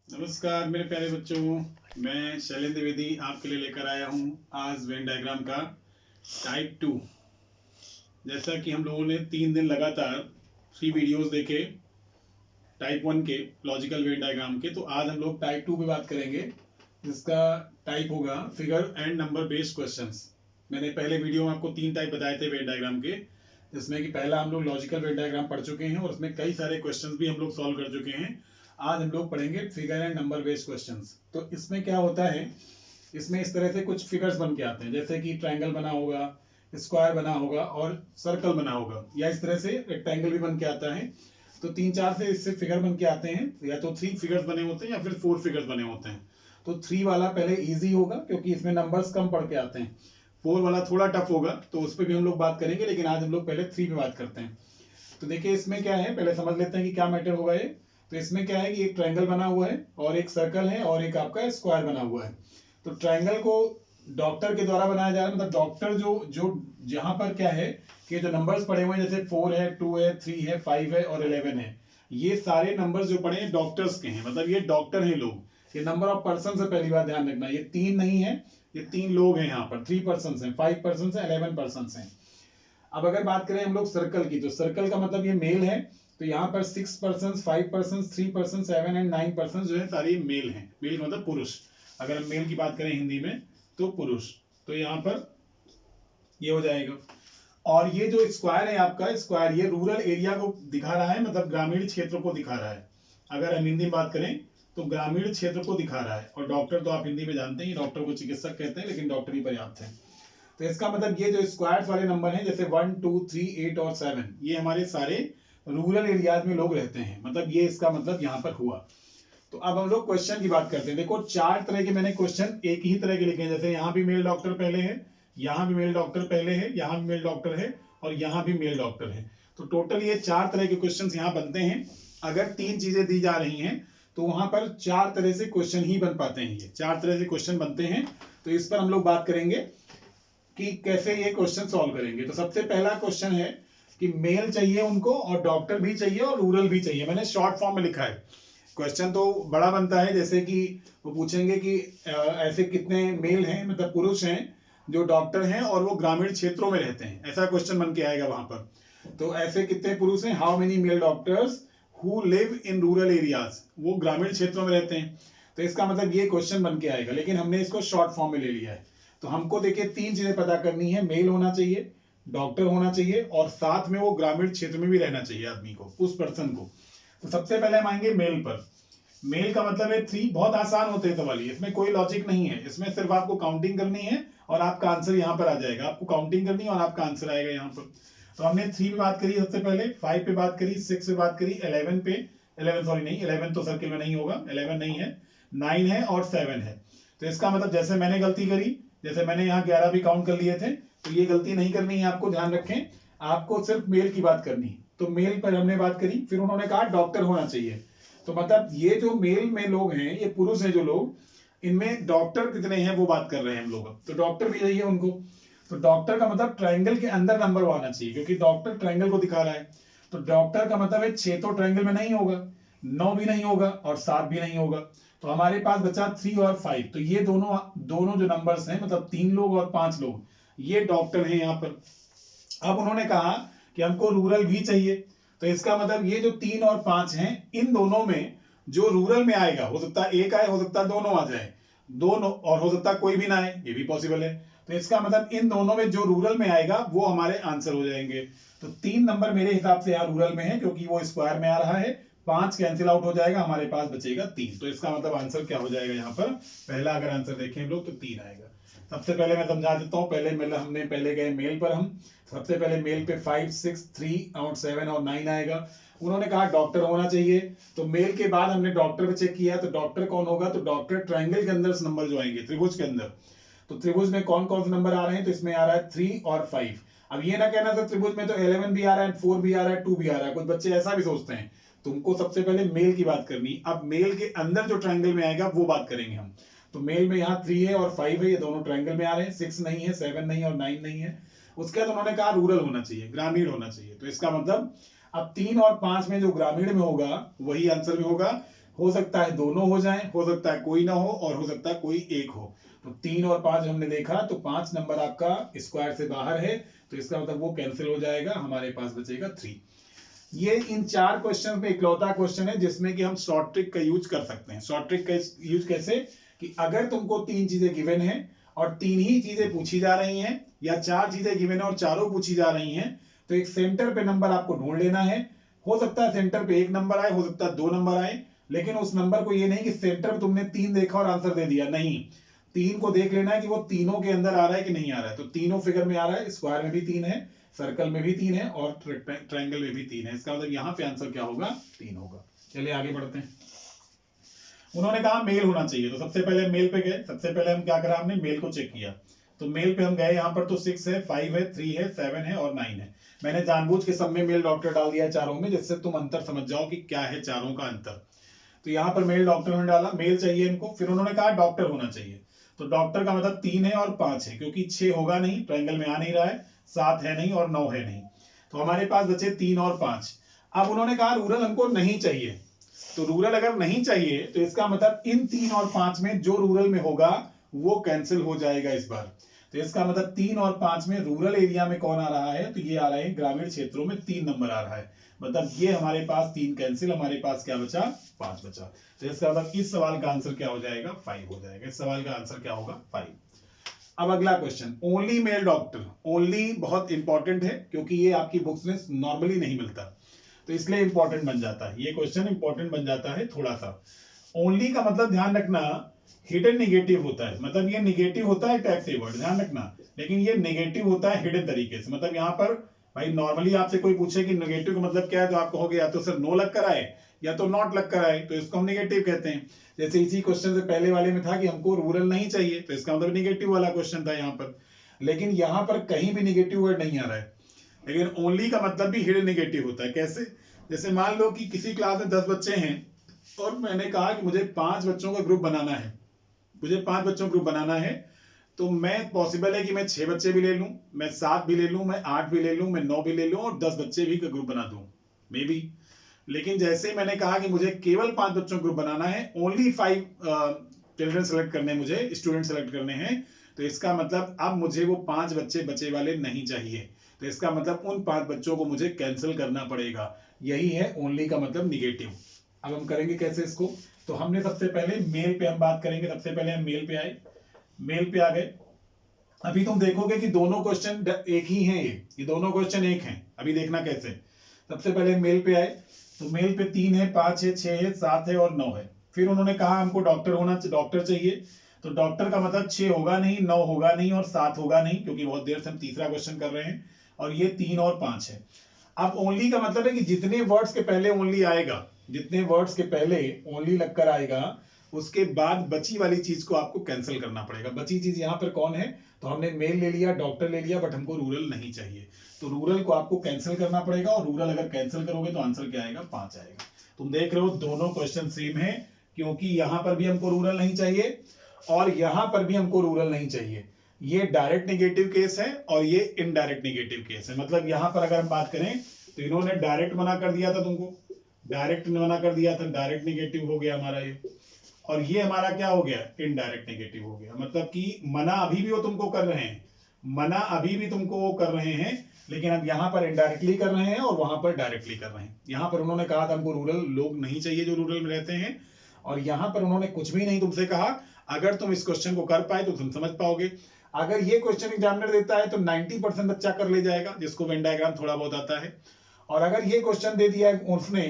नमस्कार मेरे प्यारे बच्चों, मैं शैलेंद्र द्विवेदी आपके लिए लेकर आया हूँ आज वेन डायग्राम का टाइप 2। जैसा कि हम लोगों ने 3 दिन लगातार 3 वीडियोस देखे टाइप 1 के लॉजिकल वेन डायग्राम के, तो आज हम लोग टाइप 2 पे बात करेंगे जिसका टाइप होगा figure and number based questions. मैंने पहले वीडियो में आपको 3 टाइप बताए थे वेन डायग्राम के, जिसमें कि पहला हम लोग लॉजिकल वेन डायग्राम पढ़ चुके हैं और उसमें कई सारे क्वेश्चंस भी हम लोग सॉल्व कर चुके हैं। आज हम लोग पढ़ेंगे figure and number based questions. तो इसमें क्या होता है, इसमें इस तरह से कुछ फिगर्स बन के आते हैं, जैसे कि ट्रायंगल बना होगा, स्क्वायर बना होगा और सर्कल बना होगा, या इस तरह से रेक्टेंगल भी बन के आता है। तो 3-4 से इससे फिगर बन के आते हैं, या तो 3 फिगर्स बने होते हैं या फिर 4 फिगर्स बने होते हैं। तो 3 वाला पहले इजी होगा क्योंकि इसमें नंबर्स कम पढ़ के आते हैं। 4 वाला थोड़ा टफ होगा, तो उस पर भी हम लोग बात करेंगे, लेकिन आज हम लोग पहले 3 पे बात करते हैं। तो देखिए इसमें क्या है, पहले समझ लेते हैं कि क्या मैटर होगा ये। तो इसमें क्या है कि एक ट्रायंगल बना हुआ है और एक सर्कल है और एक आपका स्क्वायर बना हुआ है। तो ट्रायंगल को डॉक्टर के द्वारा बनाया जा रहा है, मतलब डॉक्टर जो जो जहां पर क्या है कि जो नंबर्स पड़े हुए हैं, जैसे 4 है, 2 है, 3 है, 5 है और 11 है, ये सारे नंबर्स जो पड़े हैं डॉक्टर्स के हैं, मतलब ये डॉक्टर हैं लोग। ये नंबर ऑफ पर्सन से पहली बात ध्यान रखना, ये 3 नहीं है, ये 3 लोग हैं यहाँ पर। 3 पर्सन है, 5 पर्सन है, 11 पर्सन है। अब अगर बात करें हम लोग सर्कल की, तो सर्कल का मतलब ये मेल है। तो यहाँ पर 6 person, 5 person, 3 person, 7 and 9 person जो है सारे मेल हैं। मेल मतलब पुरुष। अगर हम मेल की बात करें हिंदी में तो पुरुष। तो यहाँ पर ये हो जाएगा। और ये जो स्क्वायर है आपका, स्क्वायर ये रूरल एरिया को दिखा रहा है, मतलब ग्रामीण क्षेत्र को दिखा रहा है। अगर हम हिंदी में बात करें तो ग्रामीण क्षेत्र को दिखा रहा है। और डॉक्टर तो आप हिंदी में जानते हैं, डॉक्टर को चिकित्सक कहते हैं, लेकिन डॉक्टर ही पर्याप्त है। तो इसका मतलब ये जो स्क्वायर्स वाले नंबर हैं, जैसे 1, 2, 3, 8 और 7, ये हमारे सारे रूरल एरियाज में लोग रहते हैं, मतलब ये इसका मतलब यहाँ पर हुआ। तो अब हम लोग क्वेश्चन की बात करते हैं। देखो 4 तरह के मैंने क्वेश्चन एक ही तरह के लिखे हैं, जैसे यहाँ भी मेल डॉक्टर पहले है, यहाँ भी मेल डॉक्टर पहले है, यहाँ भी मेल डॉक्टर है और यहाँ भी मेल डॉक्टर है। तो टोटल ये 4 तरह के क्वेश्चन यहाँ बनते हैं। अगर 3 चीजें दी जा रही हैं तो वहां पर 4 तरह से क्वेश्चन ही बन पाते हैं, ये 4 तरह से क्वेश्चन बनते हैं। तो इस पर हम लोग बात करेंगे कि कैसे ये क्वेश्चन सॉल्व करेंगे। तो सबसे पहला क्वेश्चन है कि मेल चाहिए उनको और डॉक्टर भी चाहिए और रूरल भी चाहिए। मैंने शॉर्ट फॉर्म में लिखा है, क्वेश्चन तो बड़ा बनता है, जैसे कि वो पूछेंगे कि ऐसे कितने मेल हैं, मतलब पुरुष हैं जो डॉक्टर हैं और वो ग्रामीण क्षेत्रों में रहते हैं, ऐसा क्वेश्चन बन के आएगा वहां पर। तो ऐसे कितने पुरुष हैं, how many male doctors who live in rural areas, वो ग्रामीण क्षेत्रों में रहते हैं। तो इसका मतलब ये क्वेश्चन बन के आएगा, लेकिन हमने इसको शॉर्ट फॉर्म में ले लिया है। तो हमको देखिए 3 चीजें पता करनी है, मेल होना चाहिए, डॉक्टर होना चाहिए और साथ में वो ग्रामीण क्षेत्र में भी रहना चाहिए आदमी को, उस पर्सन को। तो सबसे पहले हम आएंगे मेल पर। मेल का मतलब है 3, बहुत आसान होते हैं सवाल, इसमें कोई लॉजिक नहीं है, इसमें सिर्फ आपको काउंटिंग करनी है और आपका आंसर यहाँ पर आ जाएगा। आपको काउंटिंग करनी है और आपका आंसर आएगा यहाँ पर। तो हमने 3 पे बात करी सबसे पहले, 5 पे बात करी, 6 पे बात करी, 11 पे, 11 सॉरी नहीं, 11 तो सर्किल में नहीं होगा, 11 नहीं है, 9 है और 7 है। तो इसका मतलब जैसे मैंने गलती करी, जैसे मैंने यहाँ 11 भी काउंट कर लिए थे, तो ये गलती नहीं करनी है आपको, ध्यान रखें। आपको सिर्फ मेल की बात करनी है। तो मेल पर हमने बात करी, फिर उन्होंने कहा डॉक्टर होना चाहिए। तो मतलब ये जो मेल में लोग हैं, ये पुरुष हैं जो लोग, इनमें डॉक्टर कितने हैं वो बात कर रहे हैं हम लोग। तो डॉक्टर भी चाहिए उनको। तो डॉक्टर का मतलब ट्रायंगल के अंदर नंबर आना चाहिए, क्योंकि डॉक्टर ट्रायंगल को दिखा रहा है। तो डॉक्टर का मतलब है 6 तो ट्रायंगल में नहीं होगा, 9 भी नहीं होगा और 7 भी नहीं होगा। तो हमारे पास बचा 3 और 5। तो ये दोनों दोनों जो नंबर्स हैं, मतलब 3 लोग और 5 लोग, ये डॉक्टर हैं यहाँ पर। अब उन्होंने कहा कि हमको रूरल भी चाहिए। तो इसका मतलब ये जो 3 और 5 हैं, इन दोनों में जो रूरल में आएगा, हो सकता है एक आए, हो सकता है दोनों आ जाए, दोनों, और हो सकता है कोई भी ना आए, ये भी पॉसिबल है। तो इसका मतलब इन दोनों में जो रूरल में आएगा वो हमारे आंसर हो जाएंगे। तो 3 नंबर मेरे हिसाब से यहाँ रूरल में है, क्योंकि वो स्क्वायर में आ रहा है। 5 कैंसिल आउट हो जाएगा, हमारे पास बचेगा 3। तो इसका मतलब आंसर क्या हो जाएगा यहाँ पर, पहला अगर आंसर देखें हम लोग तो 3 आएगा। सबसे पहले मैं समझा देता हूँ, पहले मतलब हमने पहले गए मेल पर। हम सबसे पहले मेल पे 5, 6, 3 और 7 और 9 आएगा। उन्होंने कहा डॉक्टर होना चाहिए। तो मेल के बाद हमने डॉक्टर पे चेक किया, तो डॉक्टर कौन होगा, तो डॉक्टर ट्रायंगल के अंदर नंबर जो आएंगे, त्रिभुज के अंदर। तो त्रिभुज में कौन कौन से नंबर आ रहे हैं, तो इसमें आ रहा है 3 और 5। अब ये ना कहना सर त्रिभुज में तो 11 भी आ रहा है, 4 भी आ रहा है, 2 भी आ रहा है, कुछ बच्चे ऐसा भी सोचते हैं। तुमको सबसे पहले मेल की बात करनी। अब मेल के अंदर जो ट्रायंगल में आएगा वो बात करेंगे हम। तो मेल में यहाँ 3 है और 5 है, ये दोनों ट्रायंगल में आ रहे हैं। 6 नहीं है, 7 नहीं है और 9 नहीं है। उसके बाद उन्होंने कहा रूरल होना चाहिए, ग्रामीण होना चाहिए। तो इसका मतलब अब 3 और 5 में जो ग्रामीण में होगा वही आंसर में होगा। हो सकता है दोनों हो जाएं, हो सकता है कोई ना हो, और हो सकता है कोई एक हो। तो 3 और 5 हमने देखा, तो 5 नंबर आपका स्क्वायर से बाहर है, तो इसका मतलब वो कैंसिल हो जाएगा, हमारे पास बचेगा 3। ये इन 4 क्वेश्चन में इकलौता क्वेश्चन है जिसमें कि हम शॉर्ट ट्रिक का यूज कर सकते हैं। शॉर्ट ट्रिक का यूज कैसे, कि अगर तुमको 3 चीजें गिवन है और 3 ही चीजें पूछी जा रही हैं, या 4 चीजें गिवन है और चारों पूछी जा रही हैं, तो एक सेंटर पे नंबर आपको ढूंढ लेना है। हो सकता है सेंटर पे 1 नंबर आए, हो सकता है 2 नंबर आए, लेकिन उस नंबर को ये नहीं कि सेंटर पे तुमने 3 देखा और आंसर दे दिया, नहीं, 3 को देख लेना है कि वो तीनों के अंदर आ रहा है कि नहीं आ रहा है। तो तीनों फिगर में आ रहा है, स्क्वायर में भी 3 है, सर्कल में भी 3 है, और ट्रायंगल में भी 3 है। इसका मतलब यहां पे आंसर क्या होगा, 3 होगा। चलिए आगे बढ़ते हैं। उन्होंने कहा मेल होना चाहिए, तो सबसे पहले मेल पे गए। सबसे पहले हम क्या करा, हमने मेल को चेक किया। तो मेल पे हम गए, यहाँ पर तो 6 है, 5 है, 3 है, 7 है और 9 है। मैंने जानबूझ के सब में मेल डॉक्टर डाल दिया चारों में, जिससे तुम अंतर समझ जाओ कि क्या है चारों का अंतर। तो यहाँ पर मेल डॉक्टर में डाला, मेल चाहिए इनको। फिर उन्होंने कहा डॉक्टर होना चाहिए, तो डॉक्टर का मतलब 3 है और 5 है, क्योंकि 6 होगा नहीं, ट्रायंगल में आ नहीं रहा है, 7 है नहीं और 9 है नहीं, तो हमारे पास बचे 3 और 5। अब उन्होंने कहा रूरल हमको नहीं चाहिए, तो रूरल अगर नहीं चाहिए तो इसका मतलब इन 3 और 5 में जो रूरल में होगा वो कैंसिल हो जाएगा इस बार। तो इसका मतलब 3 और 5 में रूरल एरिया में कौन आ रहा है, तो ये आ रहा है ग्रामीण क्षेत्रों में 3 नंबर आ रहा है। मतलब ये हमारे पास 3 कैंसिल, हमारे पास क्या बचा, 5 बचा। तो इसका मतलब इस सवाल का आंसर क्या हो जाएगा, 5 हो जाएगा। इस सवाल का आंसर क्या होगा, 5। अब अगला question, only mail doctor. Only बहुत इंपॉर्टेंट है क्योंकि ये आपकी बुक्स में नॉर्मली नहीं मिलता, तो इसलिए इंपॉर्टेंट बन जाता है, ये क्वेश्चन इंपॉर्टेंट बन जाता है थोड़ा सा। ओनली का मतलब ध्यान रखना हिडन निगेटिव होता है, मतलब ये निगेटिव होता है टैग से वर्ड, ध्यान रखना, लेकिन ये निगेटिव होता है हिडन तरीके से। मतलब यहाँ पर भाई नॉर्मली आपसे कोई पूछे कि निगेटिव का मतलब क्या है, तो आप कहोगे या तो सर नो लग कर आए या तो नॉट लग कर आए, तो इसको हम निगेटिव कहते हैं। जैसे इसी क्वेश्चन से पहले वाले में था कि हमको रूरल नहीं चाहिए, तो इसका मतलब निगेटिव वाला क्वेश्चन था यहाँ पर, लेकिन यहाँ पर कहीं भी निगेटिव वर्ड नहीं आ रहा है। लेकिन ओनली का मतलब भी हिडन निगेटिव होता है। कैसे, जैसे मान लो कि किसी क्लास में 10 बच्चे हैं और मैंने कहा कि मुझे 5 बच्चों का ग्रुप बनाना है, मुझे 5 बच्चों का ग्रुप बनाना है, तो मैं पॉसिबल है कि मैं 6 बच्चे भी ले लूं, मैं 7 भी ले लूं, मैं 8 भी ले लूं, मैं 9 भी ले लूं और 10 बच्चे भी का ग्रुप बना दूं, मे बी। लेकिन जैसे मैंने कहा कि मुझे केवल 5 बच्चों का ग्रुप बनाना है, ओनली 5 चिल्ड्रन सेलेक्ट करने, मुझे स्टूडेंट सेलेक्ट करने हैं, तो इसका मतलब अब मुझे वो 5 बच्चे बचे वाले नहीं चाहिए, तो इसका मतलब उन 5 बच्चों को मुझे कैंसिल करना पड़ेगा। यही है ओनली का मतलब निगेटिव। अब हम करेंगे कैसे इसको, तो हमने सबसे पहले मेल पे हम बात करेंगे। सबसे पहले हम मेल पे आए, मेल पे आ गए। अभी तुम देखोगे कि दोनों क्वेश्चन एक ही हैं, ये दोनों क्वेश्चन एक हैं। अभी देखना कैसे, सबसे पहले मेल पे आए, तो मेल पे 3 है, 5 है, 6 है, 7 है और 9 है। फिर उन्होंने कहा हमको डॉक्टर चाहिए, तो डॉक्टर का मतलब 6 होगा नहीं, 9 होगा नहीं और 7 होगा नहीं, क्योंकि बहुत देर से हम तीसरा क्वेश्चन कर रहे हैं, और ये 3 और 5 है। अब ओनली का मतलब है कि जितने वर्ड्स के पहले ओनली आएगा, जितने वर्ड्स के पहले ओनली लगकर आएगा, उसके बाद बची वाली चीज को आपको कैंसिल करना पड़ेगा। बची चीज यहाँ पर कौन है, तो हमने मेल ले लिया, डॉक्टर ले लिया, बट हमको रूरल नहीं चाहिए, तो रूरल को आपको कैंसिल करना पड़ेगा, और रूरल अगर कैंसिल करोगे तो आंसर क्या आएगा, 5 आएगा। तुम देख रहे हो दोनों क्वेश्चन सेम है, क्योंकि यहां पर भी हमको रूरल नहीं चाहिए और यहां पर भी हमको रूरल नहीं चाहिए। ये डायरेक्ट निगेटिव केस है और ये इनडायरेक्ट निगेटिव केस है। मतलब यहां पर अगर हम बात करें तो इन्होंने डायरेक्ट मना कर दिया था तुमको, डायरेक्ट मना कर दिया था, डायरेक्ट निगेटिव हो गया हमारा ये, और ये हमारा क्या हो गया, इनडायरेक्ट निगेटिव हो गया। मतलब कि मना अभी भी वो तुमको कर रहे हैं, मना अभी भी तुमको वो कर रहे हैं, लेकिन अब यहां पर इनडायरेक्टली कर रहे हैं और वहां पर डायरेक्टली कर रहे हैं। यहां पर उन्होंने कहा था हमको रूरल लोग नहीं चाहिए जो रूरल में रहते हैं, और यहां पर उन्होंने कुछ भी नहीं तुमसे कहा। अगर तुम इस क्वेश्चन को कर पाए तो तुम समझ पाओगे। अगर ये क्वेश्चन एग्जामिनर देता है तो 90% बच्चा कर ले जाएगा जिसको वेन डायग्राम थोड़ा बहुत आता है, और अगर ये क्वेश्चन दे दिया है उसने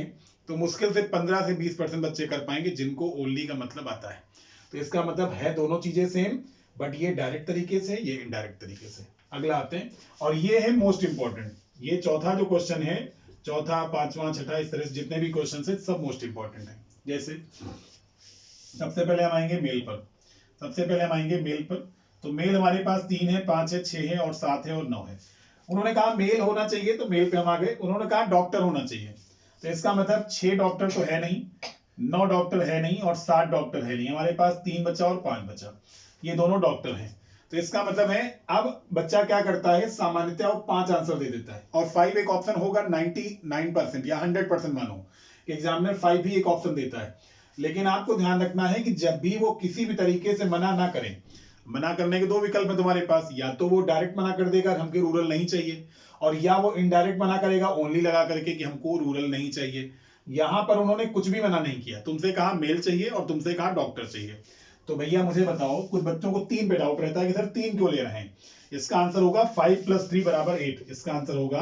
तो मुश्किल से 15 से 20% बच्चे कर पाएंगे जिनको ओनली का मतलब आता है। तो इसका मतलब है दोनों चीजें सेम, बट ये डायरेक्ट तरीके से, ये इनडायरेक्ट तरीके से। अगला आते हैं, और ये है मोस्ट इंपॉर्टेंट, ये चौथा जो क्वेश्चन है, चौथा, पांचवा, छठा, इस तरह से जितने भी क्वेश्चन है सब मोस्ट इंपॉर्टेंट है। जैसे सबसे पहले हम आएंगे मेल पर, सबसे पहले हम आएंगे मेल पर। तो मेल हमारे पास 3 है, 5 है, 6 है और 7 है और 9 है। उन्होंने कहा मेल होना चाहिए, तो मेल पे हम आ गए। उन्होंने कहा डॉक्टर होना चाहिए, तो इसका मतलब 6 डॉक्टर तो है नहीं, 9 डॉक्टर है नहीं और 7 डॉक्टर है नहीं। हमारे पास 3 बचा और 5 बचा, ये दोनों डॉक्टर हैं। तो इसका मतलब है अब बच्चा क्या करता है, सामान्यतः वो 5 आंसर दे देता है, और 5 एक ऑप्शन होगा 99% या 100% मानो, एग्जामिनर 5 भी एक ऑप्शन देता है। लेकिन आपको ध्यान रखना है कि जब भी वो किसी भी तरीके से मना ना करें, मना करने के दो विकल्प है तुम्हारे पास, या तो वो डायरेक्ट मना कर देगा हमको रूरल नहीं चाहिए, और या वो इनडायरेक्ट मना करेगा ओनली लगा करके कि हमको रूरल नहीं चाहिए। यहां पर उन्होंने कुछ भी मना नहीं किया, तुमसे कहा मेल चाहिए और तुमसे कहा डॉक्टर चाहिए। तो भैया मुझे बताओ, कुछ बच्चों को 3 पे डाउट रहता है कि सर 3 क्यों ले रहे हैं। इसका आंसर होगा 5 + 3 = 8। इसका आंसर होगा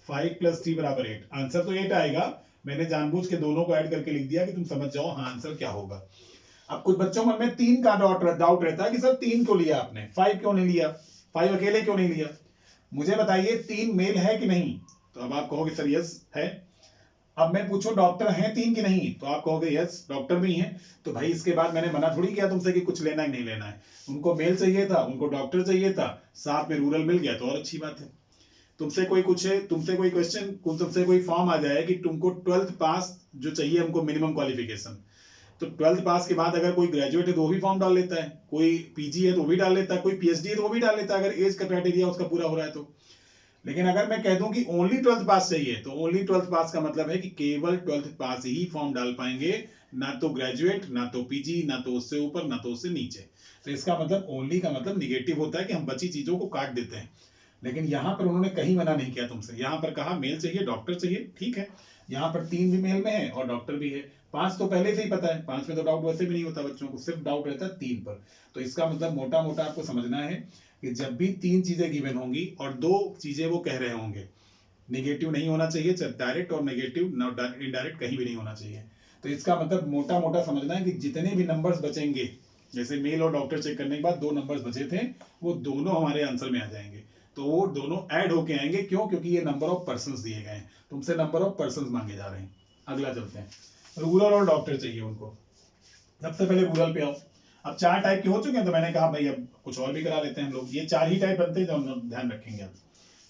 5 + 3 = 8। आंसर तो 8 आएगा, मैंने जानबूझ के दोनों को ऐड करके लिख दिया कि तुम समझ जाओ हाँ आंसर क्या होगा। अब कुछ बच्चों मन में 3 का डाउट रहता है कि सर 3 क्यों लिया आपने, 5 क्यों नहीं लिया, 5 अकेले क्यों नहीं लिया। मुझे बताइए 3 मेल है कि नहीं, तो अब आप कहोगे सर यस है। अब मैं पूछूं डॉक्टर हैं 3 की नहीं, तो आप कहोगे यस डॉक्टर भी हैं। तो भाई इसके बाद मैंने मना थोड़ी किया तुमसे कि कुछ लेना ही नहीं लेना है। उनको मेल चाहिए था, उनको डॉक्टर चाहिए था, साथ में रूरल मिल गया तो और अच्छी बात है। तुमसे कोई पूछे, तुमसे कोई क्वेश्चन, तुमसे कोई फॉर्म आ जाए कि तुमको 12th पास जो चाहिए हमको मिनिमम क्वालिफिकेशन, तो 12th पास के बाद अगर कोई ग्रेजुएट है तो वो भी फॉर्म डाल लेता है, कोई पीजी है तो वो भी डाल लेता है, कोई पीएचडी है तो वो भी डाल लेता है, अगर एज का क्राइटेरिया उसका पूरा हो रहा है तो। लेकिन अगर मैं कह दूं कि ओनली 12th पास चाहिए, तो ओनली 12th पास का मतलब है कि केवल 12th पास ही फॉर्म डाल पाएंगे, ना तो ग्रेजुएट, ना तो पीजी, ना तो उससे ऊपर, ना तो उससे नीचे। तो इसका मतलब ओनली का मतलब निगेटिव होता है कि हम बची चीजों को काट देते हैं। लेकिन यहां पर उन्होंने कहीं मना नहीं किया तुमसे, यहां पर कहा मेल चाहिए डॉक्टर चाहिए, ठीक है। यहां पर 3 भी मेल में है और डॉक्टर भी है, 5 तो पहले से ही पता है, 5 में तो डाउट वैसे भी नहीं होता बच्चों को, सिर्फ डाउट रहता है 3 पर। तो इसका मतलब मोटा मोटा आपको समझना है कि जब भी 3 चीजें गिवन होंगी और 2 चीजें वो कह रहे होंगे, निगेटिव नहीं होना चाहिए, डायरेक्ट और नेगेटिव इनडायरेक्ट कहीं भी नहीं होना चाहिए। तो इसका मतलब मोटा मोटा समझना है कि जितने भी नंबर्स बचेंगे, जैसे मेल और डॉक्टर चेक करने के बाद 2 नंबर्स बचे थे, वो दोनों हमारे आंसर में आ जाएंगे। तो वो दोनों ऐड होके आएंगे, क्यों, क्योंकि ये नंबर ऑफ पर्संस दिए गए हैं, तुमसे नंबर ऑफ पर्संस मांगे जा रहे हैं। अगला चलते हैं, रूरल और डॉक्टर चाहिए उनको। सबसे पहले रूरल पे आओ। अब 4 टाइप के हो चुके हैं, तो मैंने कहा भाई अब कुछ और भी करा लेते हैं हम लोग, ये 4 ही टाइप बनते हैं जो हम लोग ध्यान रखेंगे। अब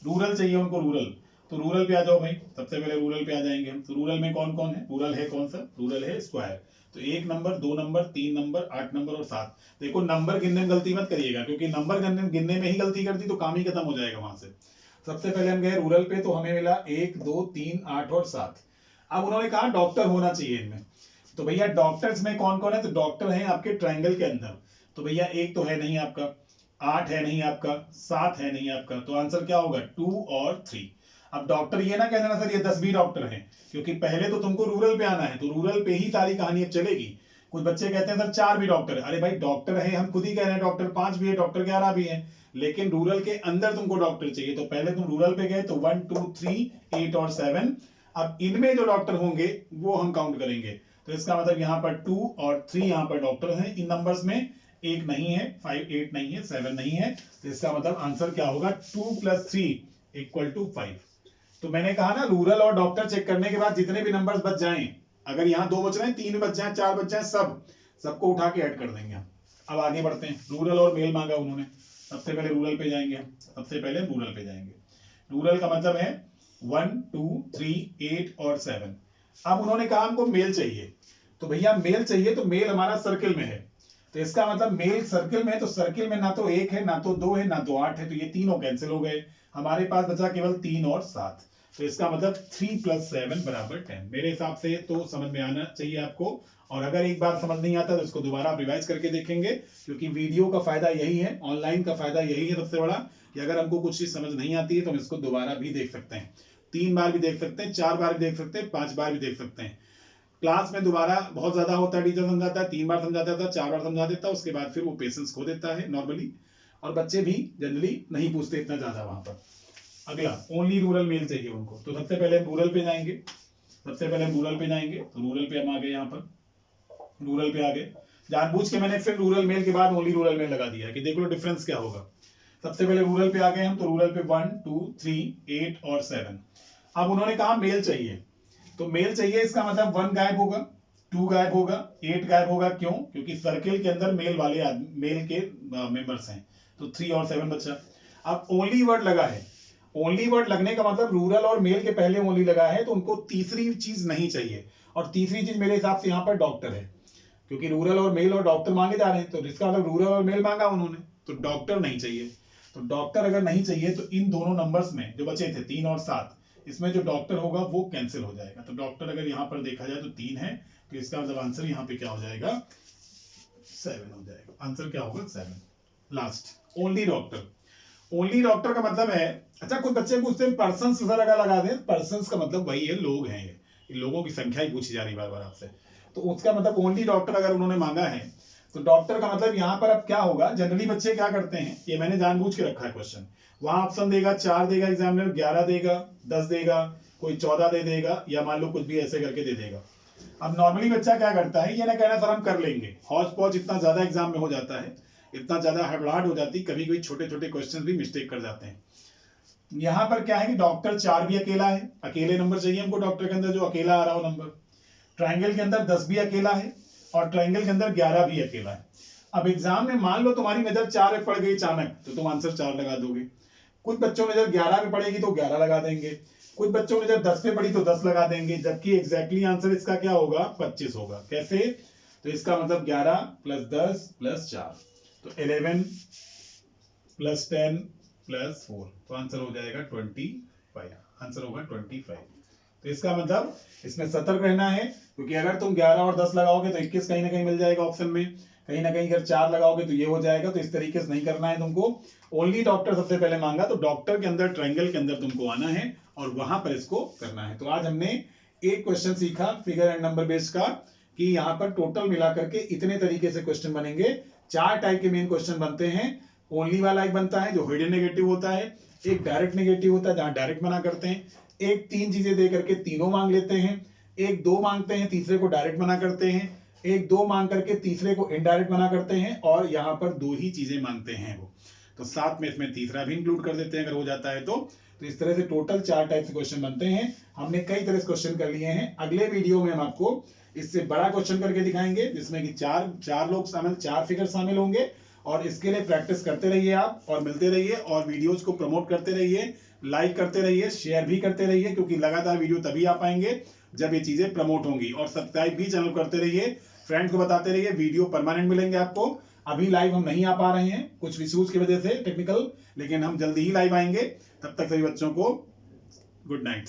रूरल चाहिए उनको, रूरल, तो रूरल पे आ जाओ भाई, सबसे पहले रूरल पे आ जाएंगे हम। तो रूरल में कौन कौन है, रूरल है कौन सा, रूरल है स्क्वायर। तो 1 नंबर, 2 नंबर, 3 नंबर, 8 नंबर और 7। देखो नंबर गिनने में गलती मत करिएगा, क्योंकि नंबर गिनने में ही गलती कर दी तो काम ही खत्म हो जाएगा वहां से। सबसे पहले हम गए रूरल पे, तो हमें मिला 1 2 3 8 और 7। अब उन्होंने कहा डॉक्टर होना चाहिए इनमें, तो भैया डॉक्टर्स में कौन कौन है, तो डॉक्टर है आपके ट्रायंगल के अंदर। तो भैया 1 तो है नहीं आपका, 8 है नहीं आपका, 7 है नहीं आपका, तो आंसर क्या होगा 2 और 3। अब डॉक्टर ये ना कह देना सर ये 10-20 डॉक्टर हैं, क्योंकि पहले तो तुमको रूरल पे आना है, तो रूरल पे ही सारी कहानी अब चलेगी। कुछ बच्चे कहते हैं सर 4 भी डॉक्टर, अरे भाई डॉक्टर है, हम खुद ही कह रहे हैं डॉक्टर 5 भी है, डॉक्टर 11 भी है, लेकिन रूरल के अंदर तुमको डॉक्टर चाहिए। तो पहले तुम रूरल पे गए, तो 1 2 3 8 और 7। अब इनमें जो डॉक्टर होंगे वो हम काउंट करेंगे, तो इसका मतलब यहाँ पर 2 और 3 यहाँ पर डॉक्टर हैं इन नंबर्स में। 1 नहीं है, 5 8 नहीं है, 7 नहीं है, तो इसका मतलब आंसर क्या होगा 2 + 3 = 5। तो मैंने कहा ना रूरल और डॉक्टर चेक करने के बाद जितने भी नंबर्स बच जाएं, अगर यहाँ 2 बच रहे हैं, 3 बच जाए, 4 बच जाए, सबको उठा के ऐड कर देंगे हम। अब आगे बढ़ते हैं, रूरल और मेल मांगा उन्होंने, सबसे पहले रूरल पे जाएंगे हम, सबसे पहले रूरल पे जाएंगे। रूरल का मतलब है 1 2 3 8 और 7। अब उन्होंने कहा हमको मेल चाहिए, तो भैया मेल चाहिए, तो मेल हमारा सर्किल में है, तो इसका मतलब मेल सर्किल में है, तो सर्किल में ना तो 1 है, ना तो 2 है, ना तो 8 है, तो ये तीनों कैंसिल हो गए, हमारे पास बचा केवल 3 और 7। तो इसका मतलब 3 + 7 = 10। मेरे हिसाब से तो समझ में आना चाहिए आपको, और अगर एक बार समझ नहीं आता तो इसको दोबारा आप रिवाइज करके देखेंगे, क्योंकि वीडियो का फायदा यही है, ऑनलाइन का फायदा यही है सबसे बड़ा, कि अगर हमको कुछ चीज समझ नहीं आती है तो हम इसको दोबारा भी देख सकते हैं, 3 बार भी देख सकते हैं, 4 बार भी देख सकते हैं, 5 बार भी देख सकते हैं। क्लास में दोबारा बहुत ज्यादा होता है, टीचर समझाता है, 3 बार समझा देता है, 4 बार समझा देता है, उसके बाद फिर वो पेशेंस खो देता है नॉर्मली, और बच्चे भी जनरली नहीं पूछते इतना ज्यादा वहां पर। अगला ओनली रूरल मेल चाहिए उनको, तो सबसे पहले रूरल पे जाएंगे, सबसे पहले रूरल पे जाएंगे, तो रूरल पे हम आ गए, यहाँ पर रूरल पे आ गए। जानबूझ के मैंने फिर रूरल मेल के बाद ओनली रूरल मेल लगा दिया कि देख लो डिफरेंस क्या होगा। सबसे पहले रूरल पे आ गए हम, तो रूरल पे 1 2 3 8 और 7। अब उन्होंने कहा मेल चाहिए, तो मेल चाहिए, इसका मतलब 1 गायब होगा, 2 गायब होगा, 8 गायब होगा, क्यों, क्योंकि सर्किल के अंदर मेल वाले मेल के मेंबर्स हैं, तो 3 और 7 बचा। अब ओनली वर्ड लगा है, ओनली वर्ड लगने का मतलब रूरल और मेल के पहले ओनली लगा है, तो उनको तीसरी चीज नहीं चाहिए, और तीसरी चीज मेरे हिसाब से यहाँ पर डॉक्टर है, क्योंकि रूरल और मेल और डॉक्टर मांगे जा रहे हैं, तो इसका मतलब रूरल और मेल मांगा उन्होंने, तो डॉक्टर नहीं चाहिए। तो डॉक्टर अगर नहीं चाहिए, तो इन दोनों नंबर्स में जो बचे थे 3 और 7, इसमें जो डॉक्टर होगा वो कैंसिल हो जाएगा। तो डॉक्टर अगर यहाँ पर देखा जाए तो 3 है, तो इसका मतलब आंसर यहाँ पे क्या हो जाएगा 7 हो जाएगा। आंसर क्या होगा 7। Last only doctor. Only doctor का मतलब है, अच्छा कुछ बच्चे पूछते हैं पर्सन्स अगर लगा दें, पर्सन्स का मतलब वही है लोग हैं, ये लोगों की संख्या ही पूछी जा रही बार बार आपसे, तो उसका मतलब ओनली डॉक्टर अगर उन्होंने मांगा है तो डॉक्टर का मतलब यहाँ पर अब क्या होगा, जनरली बच्चे क्या करते हैं, ये मैंने जानबूझ के रखा है क्वेश्चन, वहां ऑप्शन देगा 4 देगा एग्जामिनर, 11 देगा, 10 देगा, कोई 14 दे देगा, या मान लो कुछ भी ऐसे करके दे देगा। अब नॉर्मली बच्चा क्या करता है, ये ना कहना सर हम कर लेंगे, हौच पौच इतना ज्यादा एग्जाम में हो जाता है, इतना ज्यादा हड़बड़ाहट हो जाती, कभी कभी छोटे छोटे क्वेश्चन भी मिस्टेक कर जाते हैं। यहां पर क्या है कि डॉक्टर 4 भी अकेला है, अकेले नंबर चाहिए हमको डॉक्टर के अंदर जो अकेला आ रहा हो नंबर। ट्राइंगल के अंदर 10 भी अकेला है और ट्राइंगल के अंदर 11 भी अकेला है। अब एग्जाम में मान लो तुम्हारी नजर 4 पे पड़ गई अचानक, तो तुम आंसर 4 लगा दोगे। कुछ बच्चों नजर 11 पे पड़ेगी तो 11 लगा देंगे, कुछ बच्चों नजर 10 पे पड़ी तो 10 लगा देंगे, जबकि एग्जैक्टली आंसर इसका क्या होगा 25 होगा। कैसे, तो इसका मतलब 11 + 10 + 4, तो 11 + 10 + 4, तो आंसर हो जाएगा 25। आंसर होगा 25। तो इसका मतलब इसमें सतर्क रहना है, क्योंकि अगर तुम 11 और 10 लगाओगे तो 21 कहीं ना कहीं मिल जाएगा ऑप्शन में, कहीं ना कहीं अगर 4 लगाओगे तो ये हो जाएगा। तो इस तरीके से नहीं करना है तुमको। ओनली डॉक्टर सबसे पहले मांगा, तो डॉक्टर के अंदर ट्रायंगल के अंदर तुमको आना है और वहां पर इसको करना है। तो आज हमने एक क्वेश्चन सीखा फिगर एंड नंबर बेस्ड का, कि यहाँ पर टोटल मिलाकर के इतने तरीके से क्वेश्चन बनेंगे। 4 टाइप के मेन क्वेश्चन बनते हैं। ओनली वाला एक बनता है जो हिडन नेगेटिव होता है, एक डायरेक्ट नेगेटिव होता है जहां डायरेक्ट मना करते हैं, एक 3 चीजें दे करके तीनों मांग लेते हैं, एक 2 मांगते हैं तीसरे को डायरेक्ट मना करते हैं, एक 2 मांग करके तीसरे को इनडायरेक्ट मना करते हैं, और यहाँ पर 2 ही चीजें मांगते हैं वो, तो साथ में इसमें तीसरा भी इंक्लूड कर देते हैं अगर हो जाता है तो इस तरह से टोटल 4 टाइप से क्वेश्चन बनते हैं। हमने कई तरह से क्वेश्चन कर लिए हैं। अगले वीडियो में हम आपको इससे बड़ा क्वेश्चन करके दिखाएंगे, जिसमें कि चार लोग शामिल, 4 फिगर शामिल होंगे। और इसके लिए प्रैक्टिस करते रहिए आप, और मिलते रहिए, और वीडियोस को प्रमोट करते रहिए, लाइक करते रहिए, शेयर भी करते रहिए, क्योंकि लगातार वीडियो तभी आ पाएंगे जब ये चीजें प्रमोट होंगी। और सब्सक्राइब भी चैनल करते रहिए, फ्रेंड्स को बताते रहिए, वीडियो परमानेंट मिलेंगे आपको। अभी लाइव हम नहीं आ पा रहे हैं कुछ इश्यूज की वजह से टेक्निकल, लेकिन हम जल्दी ही लाइव आएंगे। तब तक सभी बच्चों को गुड नाइट।